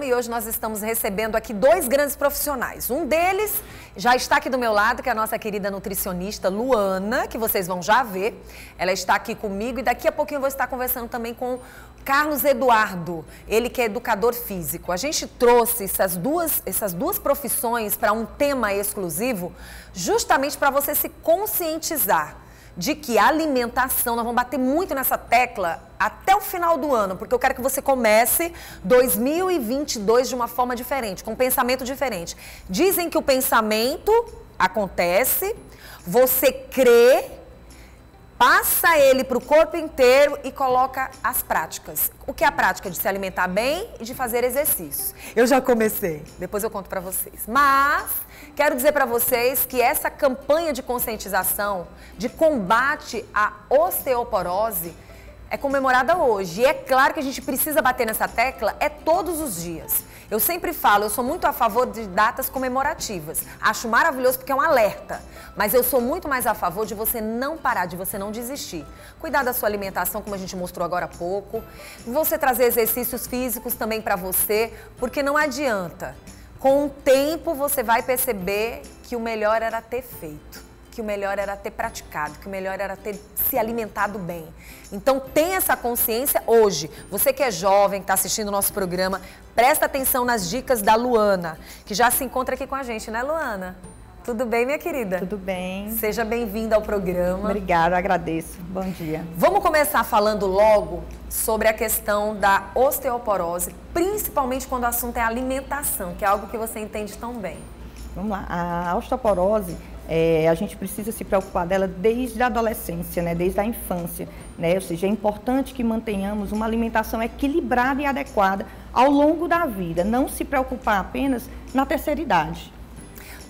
E hoje nós estamos recebendo aqui dois grandes profissionais. Um deles já está aqui do meu lado, que é a nossa querida nutricionista Luana, que vocês vão já ver. Ela está aqui comigo e daqui a pouquinho eu vou estar conversando também com Carlos Eduardo, ele que é educador físico. A gente trouxe essas duas profissões para um tema exclusivo, justamente para você se conscientizar de que a alimentação, nós vamos bater muito nessa tecla até o final do ano, porque eu quero que você comece 2022 de uma forma diferente, com um pensamento diferente. Dizem que o pensamento acontece, você crê, passa ele para o corpo inteiro e coloca as práticas. O que é a prática? De se alimentar bem e de fazer exercícios. Eu já comecei, depois eu conto para vocês. Mas quero dizer para vocês que essa campanha de conscientização, de combate à osteoporose, é comemorada hoje. E é claro que a gente precisa bater nessa tecla todos os dias. Eu sempre falo, eu sou muito a favor de datas comemorativas. Acho maravilhoso porque é um alerta. Mas eu sou muito mais a favor de você não parar, de você não desistir. Cuidar da sua alimentação, como a gente mostrou agora há pouco. Você trazer exercícios físicos também para você, porque não adianta. Com o tempo você vai perceber que o melhor era ter feito, que o melhor era ter praticado, que o melhor era ter se alimentado bem. Então tenha essa consciência hoje. Você que é jovem, que está assistindo o nosso programa, presta atenção nas dicas da Luana, que já se encontra aqui com a gente, né, Luana? Tudo bem, minha querida? Tudo bem. Seja bem-vinda ao programa. Obrigada, agradeço. Bom dia. Vamos começar falando logo sobre a questão da osteoporose, principalmente quando o assunto é alimentação, que é algo que você entende tão bem. Vamos lá. A osteoporose, a gente precisa se preocupar dela desde a adolescência, né? Desde a infância, né? Ou seja, é importante que mantenhamos uma alimentação equilibrada e adequada ao longo da vida, não se preocupar apenas na terceira idade.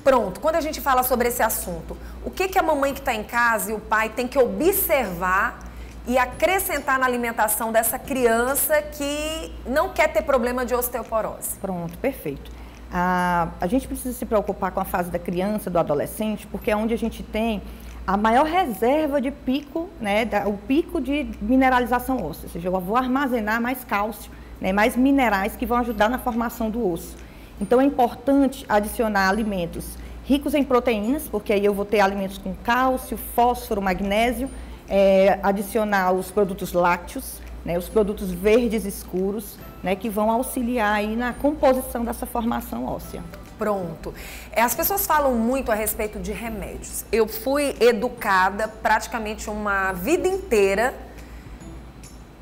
Pronto, quando a gente fala sobre esse assunto, o que a mamãe que está em casa e o pai tem que observar e acrescentar na alimentação dessa criança que não quer ter problema de osteoporose? Pronto, perfeito. A gente precisa se preocupar com a fase da criança, do adolescente, porque é onde a gente tem a maior reserva de pico, né, o pico de mineralização óssea, ou seja, eu vou armazenar mais cálcio, né, mais minerais que vão ajudar na formação do osso. Então é importante adicionar alimentos ricos em proteínas, porque aí eu vou ter alimentos com cálcio, fósforo, magnésio, adicionar os produtos lácteos, né, os produtos verdes escuros, né, que vão auxiliar aí na composição dessa formação óssea. Pronto. As pessoas falam muito a respeito de remédios. Eu fui educada praticamente uma vida inteira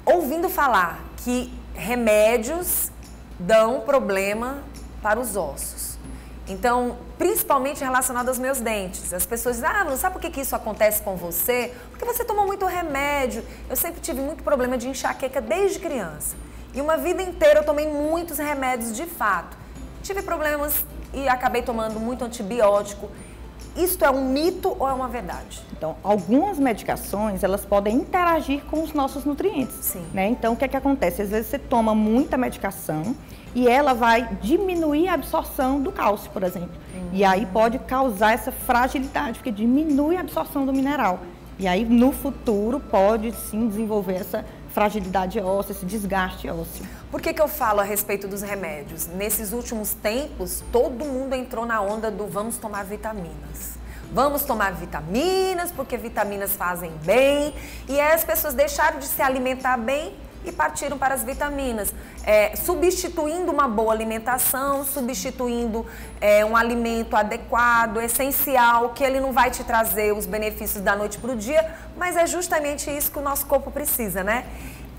ouvindo falar que remédios dão problema para os ossos. Então, principalmente relacionado aos meus dentes. As pessoas dizem, não sabe por que isso acontece com você? Porque você tomou muito remédio. Eu sempre tive muito problema de enxaqueca desde criança. E uma vida inteira eu tomei muitos remédios de fato. Tive problemas e acabei tomando muito antibiótico. Isto é um mito ou é uma verdade? Então, algumas medicações, elas podem interagir com os nossos nutrientes. Sim. Né? Então, o que é que acontece? Às vezes você toma muita medicação e ela vai diminuir a absorção do cálcio, por exemplo. E aí pode causar essa fragilidade, porque diminui a absorção do mineral. E aí, no futuro, pode sim desenvolver essa fragilidade óssea, esse desgaste ósseo. Por que eu falo a respeito dos remédios? Nesses últimos tempos, todo mundo entrou na onda do vamos tomar vitaminas. Vamos tomar vitaminas, porque vitaminas fazem bem. E aí as pessoas deixaram de se alimentar bem e partiram para as vitaminas, substituindo uma boa alimentação, substituindo um alimento adequado, essencial, que ele não vai te trazer os benefícios da noite para o dia, mas é justamente isso que o nosso corpo precisa, né?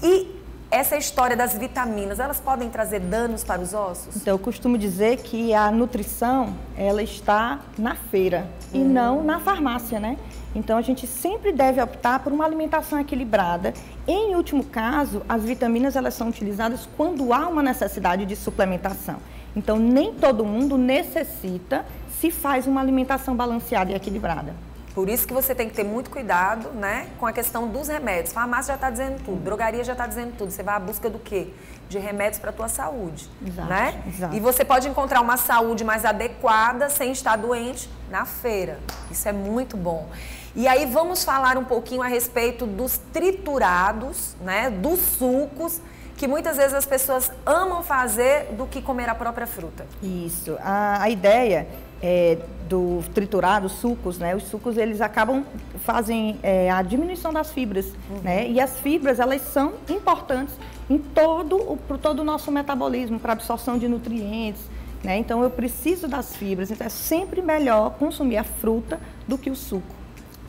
E essa história das vitaminas, elas podem trazer danos para os ossos? Então, eu costumo dizer que a nutrição, ela está na feira e não na farmácia, né? Então, a gente sempre deve optar por uma alimentação equilibrada. Em último caso, as vitaminas, elas são utilizadas quando há uma necessidade de suplementação. Então, nem todo mundo necessita se faz uma alimentação balanceada e equilibrada. Por isso que você tem que ter muito cuidado, né, com a questão dos remédios. Farmácia já está dizendo tudo, drogaria já está dizendo tudo. Você vai à busca do quê? De remédios para a tua saúde, exato, né? Exato. E você pode encontrar uma saúde mais adequada sem estar doente na feira. Isso é muito bom. E aí vamos falar um pouquinho a respeito dos triturados, né, dos sucos que muitas vezes as pessoas amam fazer do que comer a própria fruta. Isso. A ideia do triturado, sucos, né? Os sucos, eles fazem a diminuição das fibras, né? E as fibras, elas são importantes para todo o nosso metabolismo, para a absorção de nutrientes, né? Então, eu preciso das fibras. Então, é sempre melhor consumir a fruta do que o suco.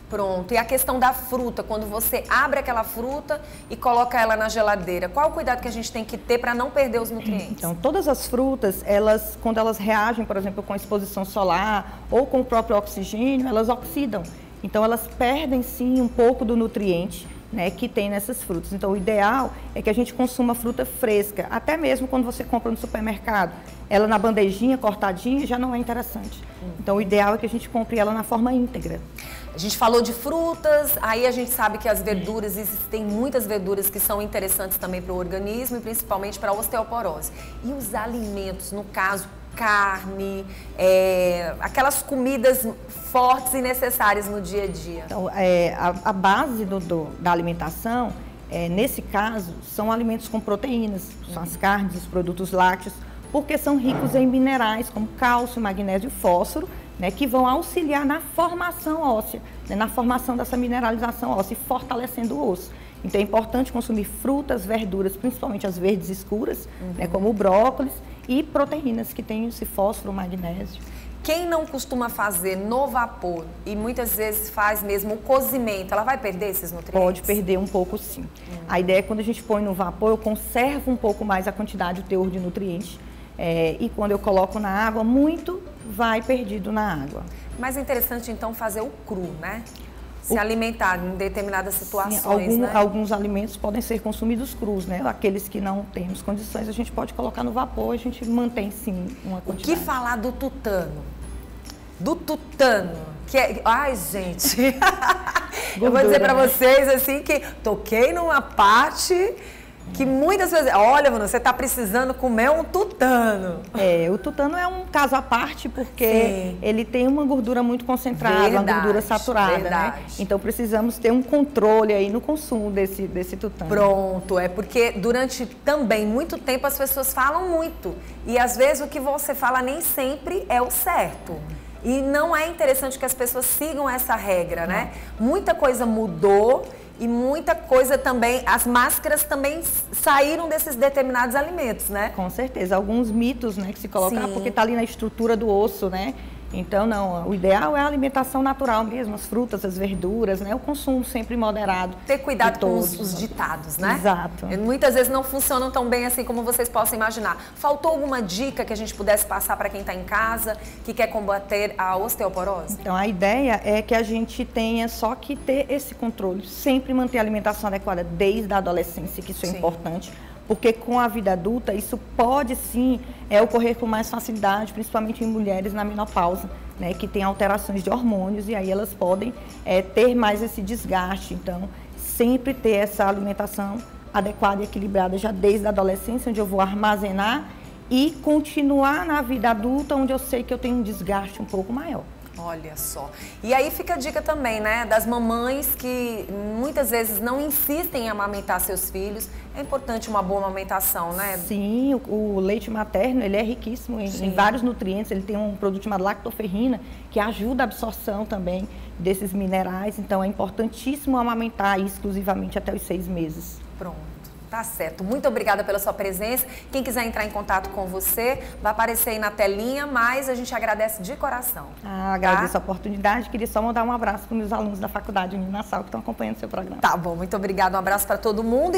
Pronto. E a questão da fruta, quando você abre aquela fruta e coloca ela na geladeira, qual o cuidado que a gente tem que ter para não perder os nutrientes? Então, todas as frutas, quando elas reagem, por exemplo, com a exposição solar ou com o próprio oxigênio, elas oxidam. Então, elas perdem, sim, um pouco do nutriente, né, que tem nessas frutas. Então, o ideal é que a gente consuma fruta fresca, até mesmo quando você compra no supermercado. Ela na bandejinha, cortadinha, já não é interessante. Então, o ideal é que a gente compre ela na forma íntegra. A gente falou de frutas, aí a gente sabe que as verduras, existem muitas verduras que são interessantes também para o organismo e principalmente para a osteoporose. E os alimentos, no caso, carne, aquelas comidas fortes e necessárias no dia a dia? Então, a base da alimentação, nesse caso, são alimentos com proteínas, são as carnes, os produtos lácteos, porque são ricos em minerais como cálcio, magnésio e fósforo, né, que vão auxiliar na formação óssea, né, na formação dessa mineralização óssea e fortalecendo o osso. Então é importante consumir frutas, verduras, principalmente as verdes escuras, né, como o brócolis, e proteínas que têm esse fósforo, magnésio. Quem não costuma fazer no vapor e muitas vezes faz mesmo o cozimento, ela vai perder esses nutrientes? Pode perder um pouco, sim. A ideia é que quando a gente põe no vapor, eu conservo um pouco mais a quantidade, o teor de nutrientes. E quando eu coloco na água, muito vai perdido na água. Mas é interessante, então, fazer o cru, né? Se alimentar em determinadas situações, sim, né? Alguns alimentos podem ser consumidos crus, né? Aqueles que não temos condições, a gente pode colocar no vapor, a gente mantém, sim, uma quantidade. O que falar do tutano? Do tutano, que é... Ai, gente! Eu vou dizer pra vocês, assim, que toquei numa parte... que muitas vezes, olha, Vanessa, você está precisando comer um tutano. O tutano é um caso à parte porque ele tem uma gordura muito concentrada, uma gordura saturada, né? Então precisamos ter um controle aí no consumo desse tutano. Pronto, é porque durante também muito tempo as pessoas falam muito e às vezes o que você fala nem sempre é o certo. E não é interessante que as pessoas sigam essa regra, né? Muita coisa mudou. E muita coisa também, as máscaras também saíram desses determinados alimentos, né? Com certeza, alguns mitos, né, que se colocam, porque está ali na estrutura do osso, né? Então, não, o ideal é a alimentação natural mesmo, as frutas, as verduras, né? O consumo sempre moderado. Ter cuidado com os ditados, né? Exato. Muitas vezes não funcionam tão bem assim como vocês possam imaginar. Faltou alguma dica que a gente pudesse passar para quem está em casa, que quer combater a osteoporose? Então, a ideia é que a gente tenha só que ter esse controle, sempre manter a alimentação adequada desde a adolescência, que isso é importante. Porque com a vida adulta, isso pode sim ocorrer com mais facilidade, principalmente em mulheres na menopausa, né, que tem alterações de hormônios e aí elas podem ter mais esse desgaste. Então, sempre ter essa alimentação adequada e equilibrada já desde a adolescência, onde eu vou armazenar e continuar na vida adulta, onde eu sei que eu tenho um desgaste um pouco maior. Olha só. E aí fica a dica também, né, das mamães que muitas vezes não insistem em amamentar seus filhos. É importante uma boa amamentação, né? Sim, o leite materno, ele é riquíssimo em vários nutrientes. Ele tem um produto chamado lactoferrina, que ajuda a absorção também desses minerais. Então, é importantíssimo amamentar exclusivamente até os 6 meses. Pronto. Tá certo. Muito obrigada pela sua presença. Quem quiser entrar em contato com você, vai aparecer aí na telinha, mas a gente agradece de coração. Agradeço a oportunidade. Queria só mandar um abraço para os meus alunos da Faculdade Uninassal que estão acompanhando o seu programa. Tá bom, muito obrigada. Um abraço para todo mundo.